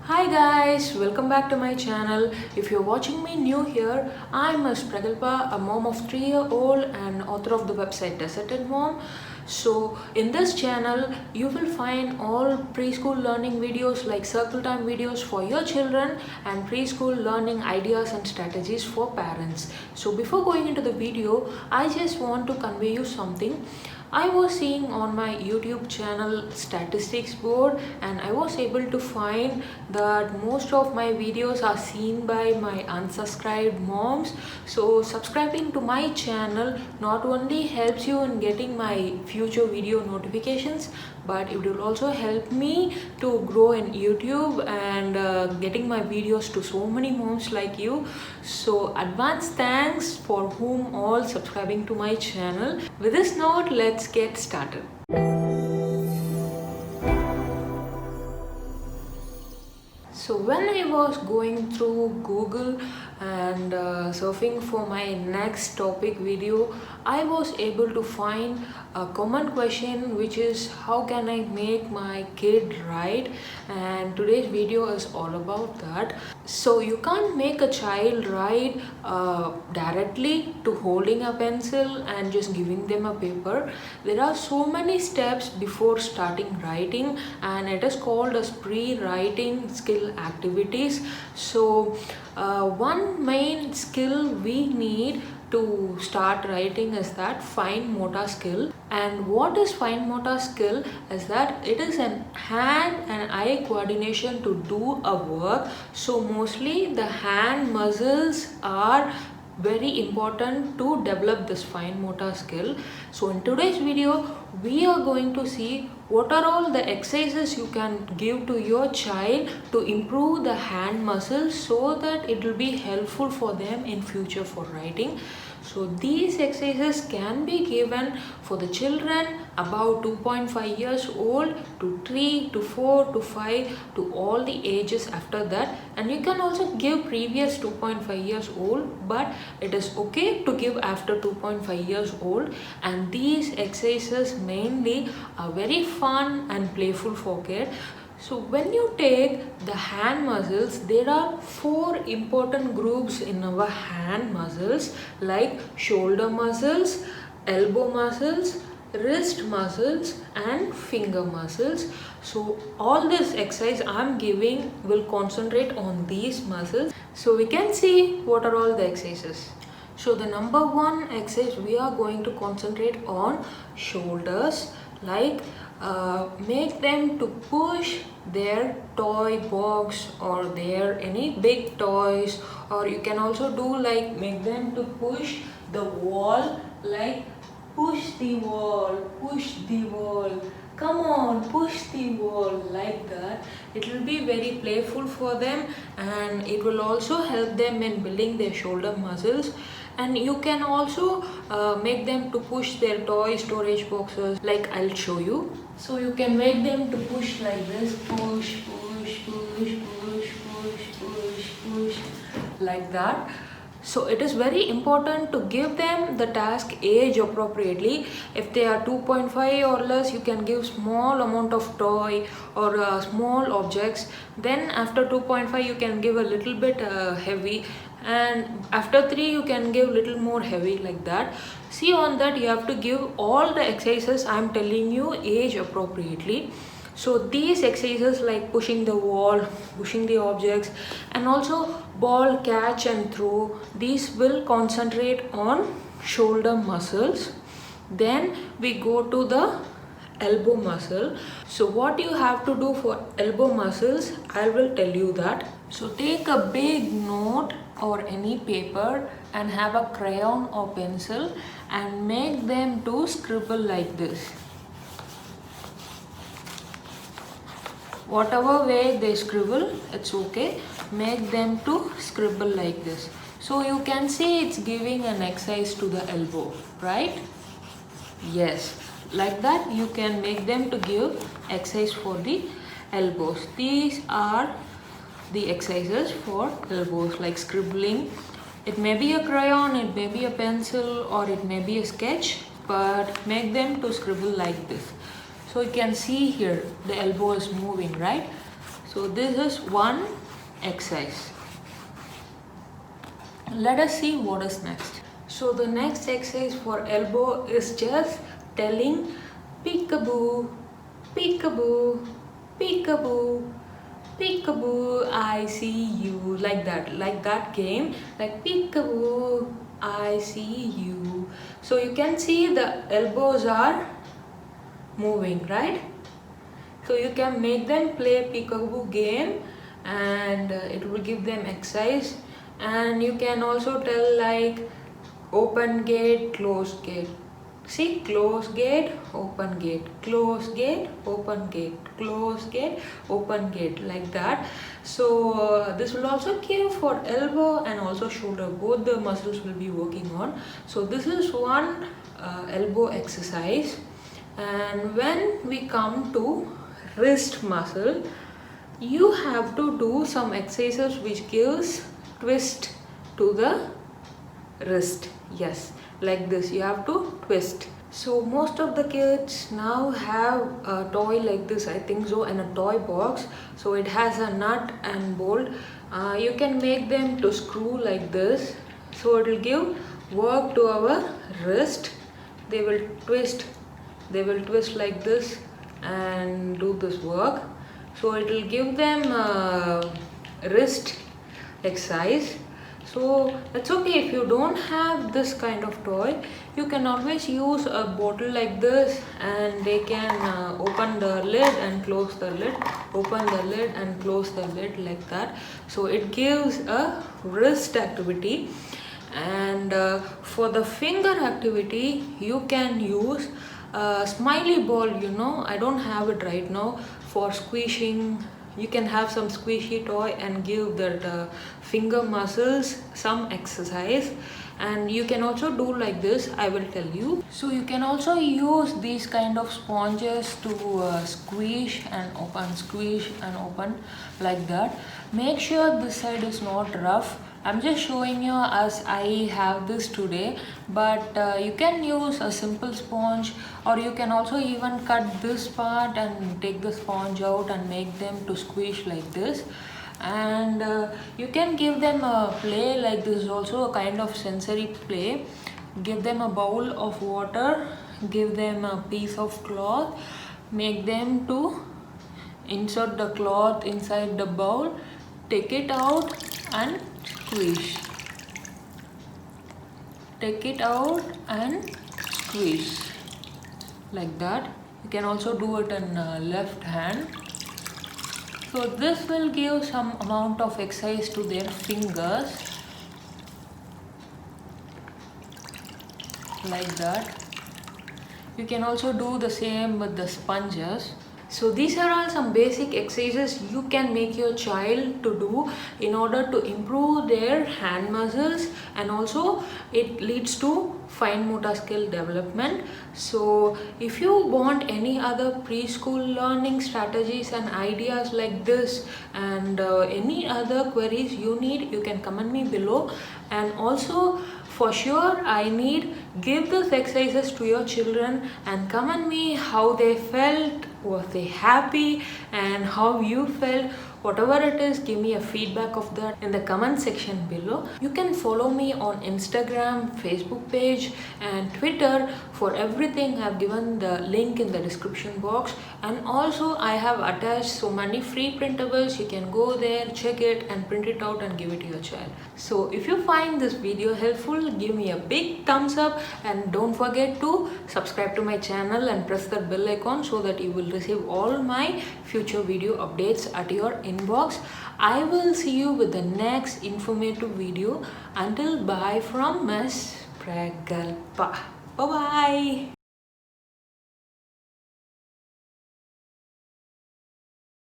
Hi guys, welcome back to my channel. If you're watching me new here, I'm Ms. Pragalpa, a mom of 3-year-old and author of the website Deserted Mom. So in this channel, you will find all preschool learning videos like circle time videos for your children and preschool learning ideas and strategies for parents. So before going into the video, I just want to convey you something. I was seeing on my YouTube channel statistics board and I was able to find that most of my videos are seen by my unsubscribed moms. So subscribing to my channel not only helps you in getting my future video notifications, but it will also help me to grow in YouTube and getting my videos to so many moms like you. So advance thanks for whom all subscribing to my channel. With this note, let's get started. So when I was going through Google and surfing for my next topic video, I was able to find a common question, which is how can I make my kid write, and today's video is all about that. So you can't make a child write directly to holding a pencil and just giving them a paper. There are so many steps before starting writing, and it is called as pre-writing skill activities. So one main skill we need to start writing is that fine motor skill. And what is fine motor skill is that it is an hand and eye coordination to do a work. So mostly the hand muscles are very important to develop this fine motor skill. So in today's video, we are going to see what are all the exercises you can give to your child to improve the hand muscles so that it will be helpful for them in future for writing. So these exercises can be given for the children about 2.5 years old to 3 to 4 to 5 to all the ages after that, and you can also give previous 2.5 years old, but it is okay to give after 2.5 years old. And these exercises mainly are very fun and playful for kids. So when you take the hand muscles, there are 4 important groups in our hand muscles, like shoulder muscles, elbow muscles, wrist muscles and finger muscles. So all this exercise I'm giving will concentrate on these muscles. So we can see what are all the exercises. So the number 1 exercise, we are going to concentrate on shoulders, like make them to push their toy box or their any big toys, or you can also do like make them to push the wall, like push the wall, come on, push the wall, like that. It will be very playful for them and it will also help them in building their shoulder muscles. And you can also make them to push their toy storage boxes, like I'll show you. So you can make them to push like this, push, like that. So it is very important to give them the task age appropriately. If they are 2.5 or less, you can give small amount of toy or small objects. Then after 2.5 you can give a little bit heavy, and after 3 you can give little more heavy, like that. See, on that you have to give all the exercises I'm telling you age appropriately. So these exercises like pushing the wall, pushing the objects, and also ball catch and throw, these will concentrate on shoulder muscles. Then we go to the elbow muscle. So what you have to do for elbow muscles, I will tell you that. So take a big note or any paper and have a crayon or pencil and make them to scribble like this. Whatever way they scribble, it's okay. Make them to scribble like this. So you can see it's giving an exercise to the elbow, right? Yes, like that you can make them to give exercise for the elbows. These are the exercises for elbows, like scribbling. It may be a crayon, it may be a pencil, or it may be a sketch, but make them to scribble like this. So you can see here the elbow is moving, right? So this is one exercise. Let us see what is next. So the next exercise for elbow is just telling peekaboo, peekaboo, peekaboo, peekaboo, I see you, like that game, like peekaboo, I see you. So you can see the elbows are moving, right? So you can make them play peekaboo game, and it will give them exercise. And you can also tell like open gate, close gate. See, close gate, open gate, close gate, open gate, close gate, open gate, like that. So this will also give for elbow and also shoulder. Both the muscles will be working on. So this is one elbow exercise. And when we come to wrist muscle, you have to do some exercises which gives twist to the wrist. Yes, like this you have to twist. So most of the kids now have a toy like this, I think so, in a toy box. So it has a nut and bolt. You can make them to screw like this, so it will give work to our wrist. They will twist like this and do this work. So it will give them wrist exercise. So it's okay if you don't have this kind of toy. You can always use a bottle like this, and they can open the lid and close the lid, open the lid and close the lid, like that. So it gives a wrist activity. And for the finger activity, you can use a smiley ball. I don't have it right now. For squishing, you can have some squishy toy and give that finger muscles some exercise. And you can also do like this, I will tell you. So you can also use these kind of sponges to squish and open, like that. Make sure this side is not rough. I'm just showing you as I have this today, but you can use a simple sponge, or you can also even cut this part and take the sponge out and make them to squish like this. And you can give them a play, like this is also a kind of sensory play. Give them a bowl of water, give them a piece of cloth, make them to insert the cloth inside the bowl, take it out and squish. Take it out and squeeze, like that. You can also do it in left hand. So this will give some amount of exercise to their fingers, like that. You can also do the same with the sponges. So these are all some basic exercises you can make your child to do in order to improve their hand muscles, and also it leads to fine motor skill development. So if you want any other preschool learning strategies and ideas like this, and any other queries you need, you can comment me below. And also, for sure, I need give these exercises to your children and comment me how they felt, was they happy, and how you felt. Whatever it is, give me a feedback of that in the comment section below. You can follow me on Instagram, Facebook page and Twitter. For everything, I've given the link in the description box. And also I have attached so many free printables. You can go there, check it and print it out and give it to your child. So if you find this video helpful, give me a big thumbs up, and don't forget to subscribe to my channel and press that bell icon so that you will receive all my future video updates at your inbox. I will see you with the next informative video. Until bye from Miss Pragalpa. Bye bye.